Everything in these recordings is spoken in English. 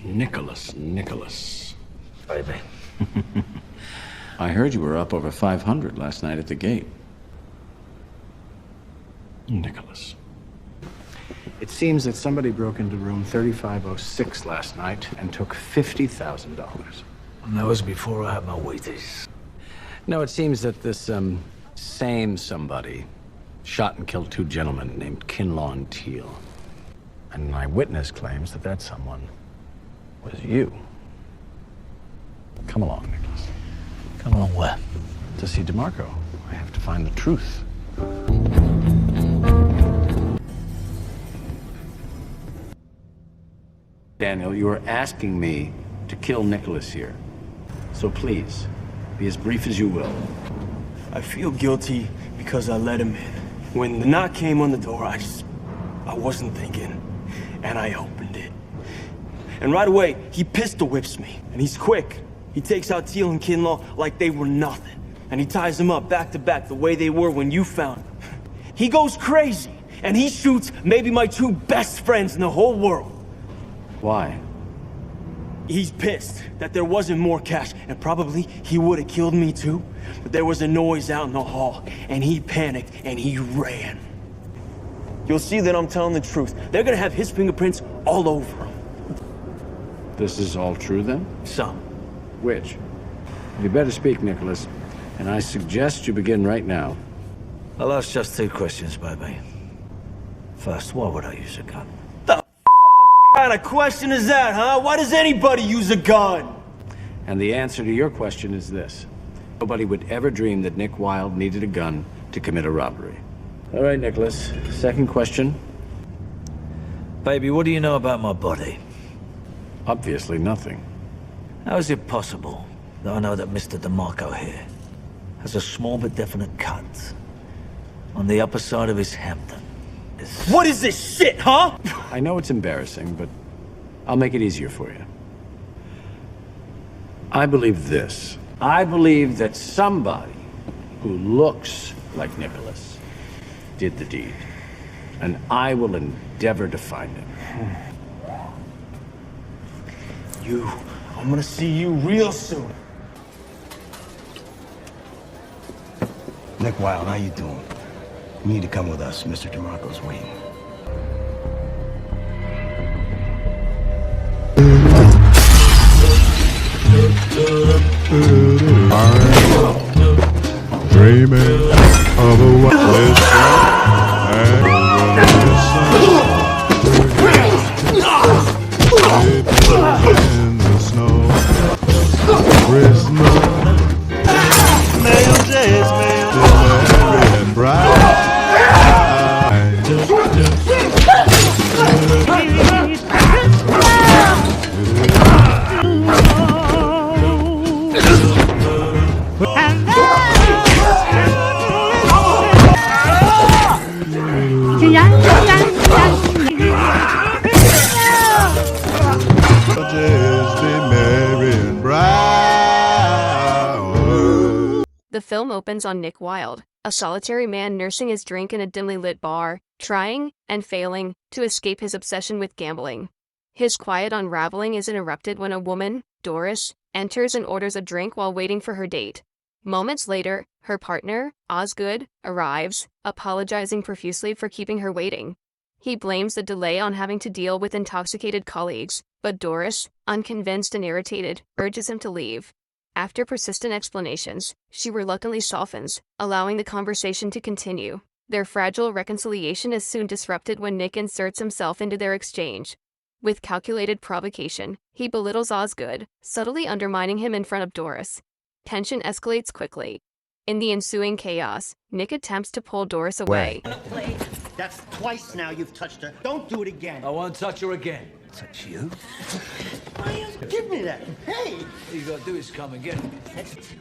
Nicholas. Baby. I heard you were up over 500 last night at the gate. Nicholas. It seems that somebody broke into room 3506 last night and took $50,000. And that was before I had my Wheaties. No, it seems that this, same somebody shot and killed 2 gentlemen named Kinlaw and Teal. And an eyewitness claims that that someone was you. Come along, Nicholas. Come along where? To see DeMarco. I have to find the truth. Daniel, you are asking me to kill Nicholas here. So please, be as brief as you will. I feel guilty because I let him in. When the knock came on the door, I wasn't thinking, and I opened it. And right away, he pistol whips me, and he's quick. He takes out Teal and Kinlaw like they were nothing, and he ties them up back to back the way they were when you found them. He goes crazy, and he shoots maybe my 2 best friends in the whole world. Why? He's pissed that there wasn't more cash, and probably he would have killed me too, but there was a noise out in the hall, and he panicked, and he ran. You'll see that I'm telling the truth. They're gonna have his fingerprints all over him. This is all true, then? Some. Which? You better speak, Nicholas, and I suggest you begin right now. I'll ask just 2 questions, baby. First, why would I use a gun? What kind of question is that, huh? Why does anybody use a gun? And the answer to your question is this. Nobody would ever dream that Nick Wilde needed a gun to commit a robbery. All right, Nicholas. Second question. Baby, what do you know about my body? Obviously nothing. How is it possible that I know that Mr. DeMarco here has a small but definite cut on the upper side of his Hampton? What is this shit, huh? I know it's embarrassing, but I'll make it easier for you. I believe this. I believe that somebody who looks like Nicholas did the deed. And I will endeavor to find him. I'm gonna see you real soon. Nick Wilde, how you doing? You need to come with us. Mr. DeMarco's waiting. Dreaming of a wildest in the snow. Christmas, and bright. The film opens on Nick Wilde, a solitary man nursing his drink in a dimly lit bar, trying, and failing, to escape his obsession with gambling. His quiet unraveling is interrupted when a woman, Doris, enters and orders a drink while waiting for her date. Moments later, her partner, Osgood, arrives, apologizing profusely for keeping her waiting. He blames the delay on having to deal with intoxicated colleagues, but Doris, unconvinced and irritated, urges him to leave. After persistent explanations, she reluctantly softens, allowing the conversation to continue. Their fragile reconciliation is soon disrupted when Nick inserts himself into their exchange. With calculated provocation, he belittles Osgood, subtly undermining him in front of Doris. Tension escalates quickly. In the ensuing chaos, Nick attempts to pull Doris away. That's twice now you've touched her. Don't do it again. I won't touch her again. Touch you? Why you give me that? Hey! All you gotta do is come and get it.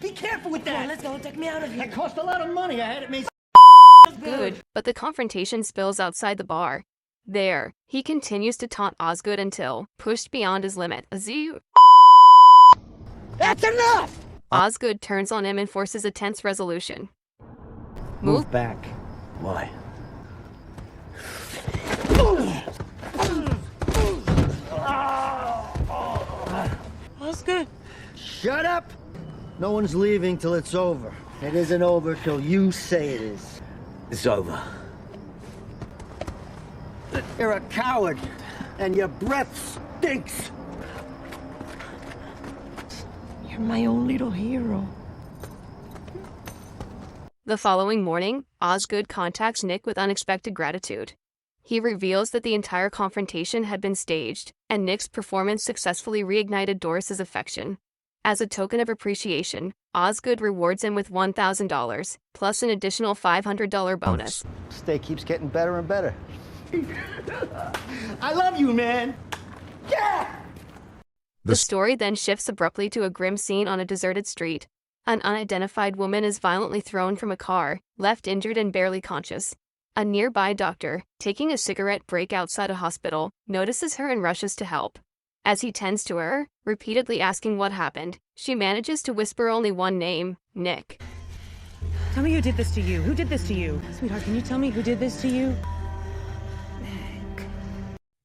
Be careful with that. Come on, let's go. Take me out of here. That cost a lot of money. I had it made Good, but the confrontation spills outside the bar. There, he continues to taunt Osgood until, pushed beyond his limit, That's enough! Osgood turns on him and forces a tense resolution. Move back. Why? That's good. Shut up! No one's leaving till it's over. It isn't over till you say it is. It's over. You're a coward, and your breath stinks. You're my own little hero. The following morning, Osgood contacts Nick with unexpected gratitude. He reveals that the entire confrontation had been staged, and Nick's performance successfully reignited Doris's affection. As a token of appreciation, Osgood rewards him with $1,000, plus an additional $500 bonus. Steak keeps getting better and better. I love you, man! Yeah! The story then shifts abruptly to a grim scene on a deserted street. An unidentified woman is violently thrown from a car, left injured and barely conscious. A nearby doctor, taking a cigarette break outside a hospital, notices her and rushes to help. As he tends to her, repeatedly asking what happened, she manages to whisper only one name, Nick. Tell me who did this to you. Who did this to you? Sweetheart, can you tell me who did this to you?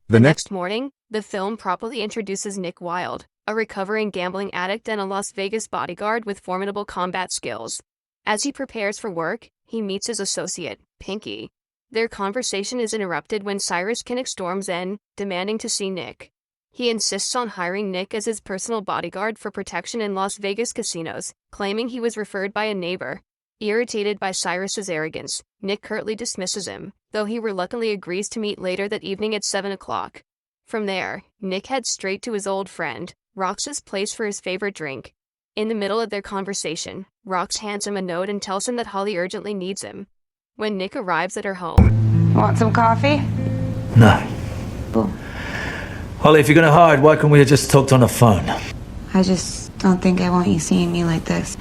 The next morning, the film properly introduces Nick Wilde, a recovering gambling addict and a Las Vegas bodyguard with formidable combat skills. As he prepares for work, he meets his associate, Pinky. Their conversation is interrupted when Cyrus Kinnick storms in, demanding to see Nick. He insists on hiring Nick as his personal bodyguard for protection in Las Vegas casinos, claiming he was referred by a neighbor. Irritated by Cyrus's arrogance, Nick curtly dismisses him, though he reluctantly agrees to meet later that evening at 7 o'clock. From there, Nick heads straight to his old friend, Rox's place for his favorite drink. In the middle of their conversation, Rox hands him a note and tells him that Holly urgently needs him. When Nick arrives at her home... Want some coffee? No. Cool. Holly, if you're gonna hide, why can't we have just talked on the phone? I just don't think I want you seeing me like this.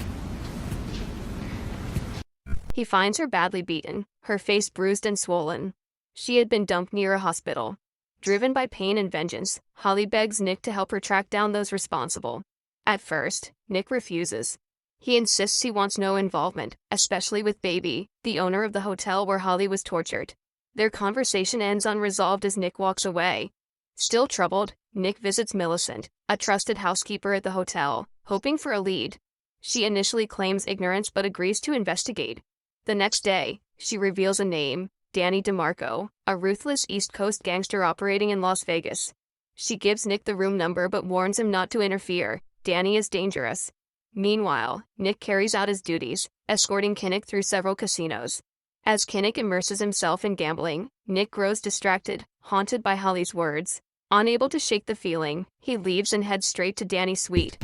He finds her badly beaten, her face bruised and swollen. She had been dumped near a hospital. Driven by pain and vengeance, Holly begs Nick to help her track down those responsible. At first, Nick refuses. He insists he wants no involvement, especially with Baby, the owner of the hotel where Holly was tortured. Their conversation ends unresolved as Nick walks away. Still troubled, Nick visits Millicent, a trusted housekeeper at the hotel, hoping for a lead. She initially claims ignorance but agrees to investigate. The next day, she reveals a name, Danny DeMarco, a ruthless East Coast gangster operating in Las Vegas. She gives Nick the room number but warns him not to interfere. Danny is dangerous. Meanwhile, Nick carries out his duties, escorting Kinnick through several casinos. As Kinnick immerses himself in gambling, Nick grows distracted, haunted by Holly's words. Unable to shake the feeling, he leaves and heads straight to Danny's suite.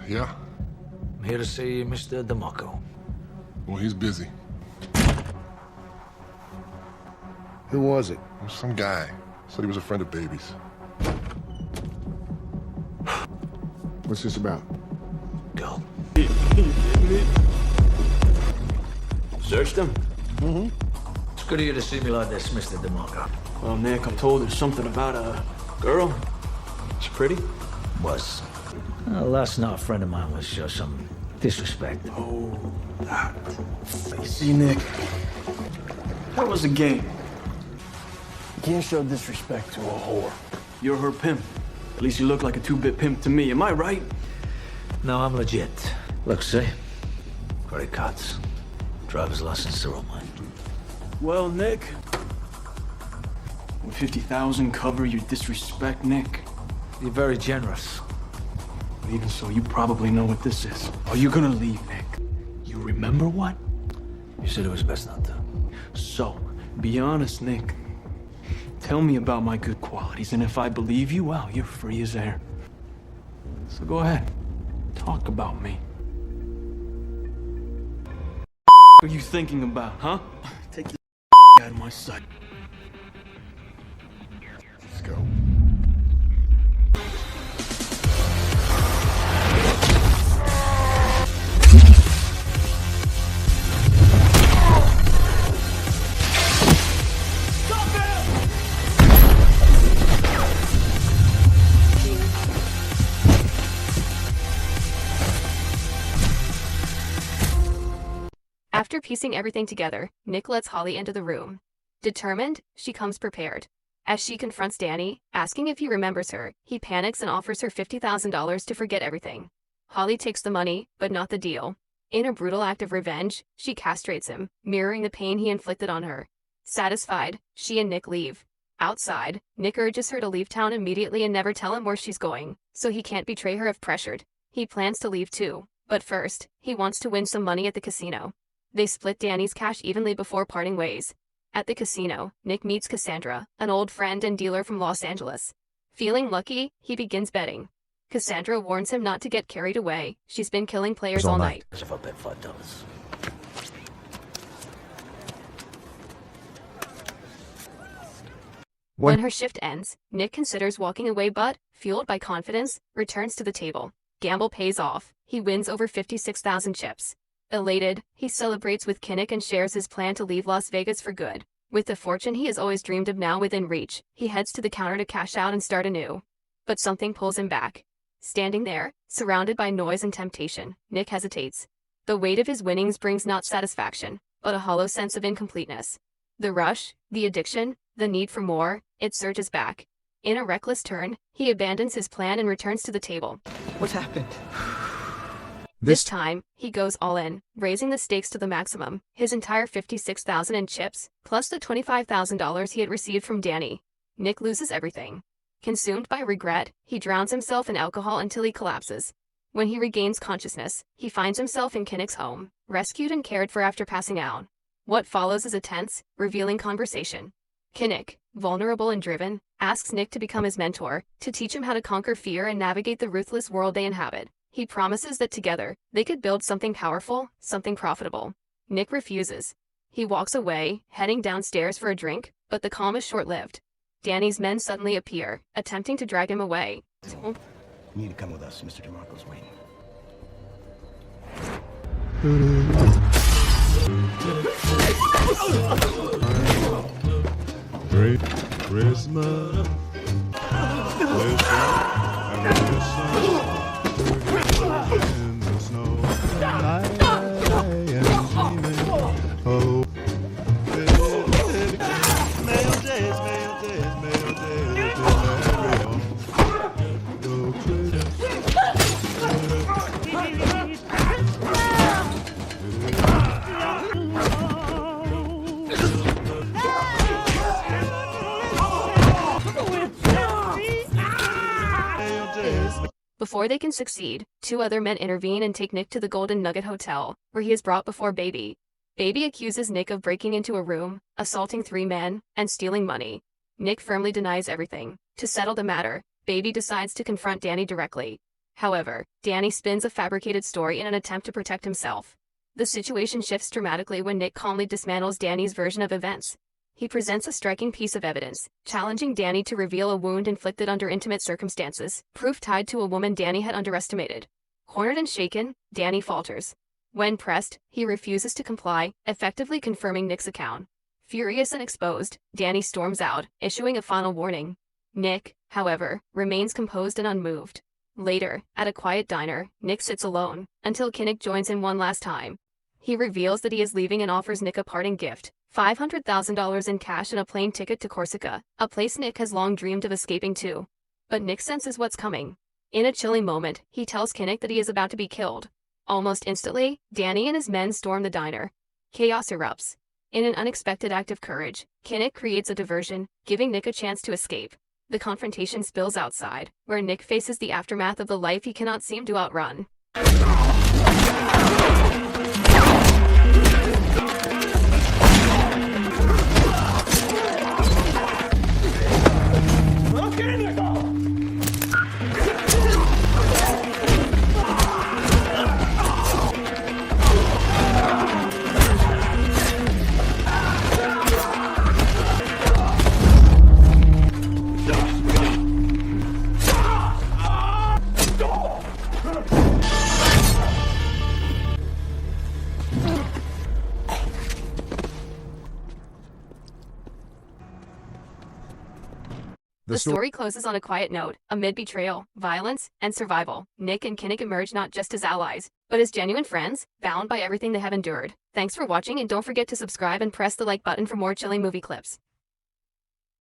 Yeah? I'm here to see Mr. DeMarco. Well, he's busy. Who was it? Some guy. Said he was a friend of Baby's. What's this about? Go. Searched him? Mm-hmm. It's good of you to see me like this, Mr. DeMarco. Well, Nick, I'm told there's something about a girl. She pretty? Was. Last night, a friend of mine was some disrespect. Oh, that. You see, Nick, that was a game. You can't show disrespect to a whore. You're her pimp. At least you look like a two-bit pimp to me. Am I right? No, I'm legit. Look, see? Credit cards. Driver's license, they're all mine. Well, Nick, would 50,000 cover your disrespect, Nick? You're very generous. But even so, you probably know what this is. Are you gonna leave, Nick? You remember what? You said it was best not to. So, be honest, Nick. Tell me about my good qualities, and if I believe you, well, you're free as air. So go ahead. Talk about me. What are you thinking about, huh? Take your out of my sight. Let's go. After piecing everything together, Nick lets Holly into the room. Determined, she comes prepared. As she confronts Danny, asking if he remembers her, he panics and offers her $50,000 to forget everything. Holly takes the money, but not the deal. In a brutal act of revenge, she castrates him, mirroring the pain he inflicted on her. Satisfied, she and Nick leave. Outside, Nick urges her to leave town immediately and never tell him where she's going, so he can't betray her if pressured. He plans to leave too, but first, he wants to win some money at the casino. They split Danny's cash evenly before parting ways. At the casino, Nick meets Cassandra, an old friend and dealer from Los Angeles. Feeling lucky, he begins betting. Cassandra warns him not to get carried away. She's been killing players all night. If I bet $5. When her shift ends, Nick considers walking away but, fueled by confidence, returns to the table. Gamble pays off. He wins over 56,000 chips. Elated, he celebrates with Kinnick and shares his plan to leave Las Vegas for good. With the fortune he has always dreamed of now within reach, he heads to the counter to cash out and start anew. But something pulls him back. Standing there, surrounded by noise and temptation, Nick hesitates. The weight of his winnings brings not satisfaction, but a hollow sense of incompleteness. The rush, the addiction, the need for more, it surges back. In a reckless turn, he abandons his plan and returns to the table. What happened? This time, he goes all in, raising the stakes to the maximum, his entire 56,000 in chips, plus the $25,000 he had received from Danny. Nick loses everything. Consumed by regret, he drowns himself in alcohol until he collapses. When he regains consciousness, he finds himself in Kinnick's home, rescued and cared for after passing out. What follows is a tense, revealing conversation. Kinnick, vulnerable and driven, asks Nick to become his mentor, to teach him how to conquer fear and navigate the ruthless world they inhabit. He promises that together, they could build something powerful, something profitable. Nick refuses. He walks away, heading downstairs for a drink, but the calm is short-lived. Danny's men suddenly appear, attempting to drag him away. You need to come with us. Mr. DeMarco's waiting. Great Christmas. In the snow. I am dreaming. Oh. Mail days, mail days, mail days. Oh, Before they can succeed, two other men intervene and take Nick to the Golden Nugget Hotel, where he is brought before Baby. Baby accuses Nick of breaking into a room, assaulting 3 men, and stealing money. Nick firmly denies everything. To settle the matter, Baby decides to confront Danny directly. However, Danny spins a fabricated story in an attempt to protect himself. The situation shifts dramatically when Nick calmly dismantles Danny's version of events. He presents a striking piece of evidence, challenging Danny to reveal a wound inflicted under intimate circumstances, proof tied to a woman Danny had underestimated. Cornered and shaken, Danny falters. When pressed, he refuses to comply, effectively confirming Nick's account. Furious and exposed, Danny storms out, issuing a final warning. Nick, however, remains composed and unmoved. Later, at a quiet diner, Nick sits alone, until Kinnick joins him one last time. He reveals that he is leaving and offers Nick a parting gift. $500,000 in cash and a plane ticket to Corsica, a place Nick has long dreamed of escaping to. But Nick senses what's coming. In a chilling moment, he tells Kinnick that he is about to be killed. Almost instantly, Danny and his men storm the diner. Chaos erupts. In an unexpected act of courage, Kinnick creates a diversion, giving Nick a chance to escape. The confrontation spills outside, where Nick faces the aftermath of the life he cannot seem to outrun. The story closes on a quiet note, amid betrayal, violence, and survival. Nick and Kinnick emerge not just as allies, but as genuine friends, bound by everything they have endured. Thanks for watching and don't forget to subscribe and press the like button for more chilling movie clips.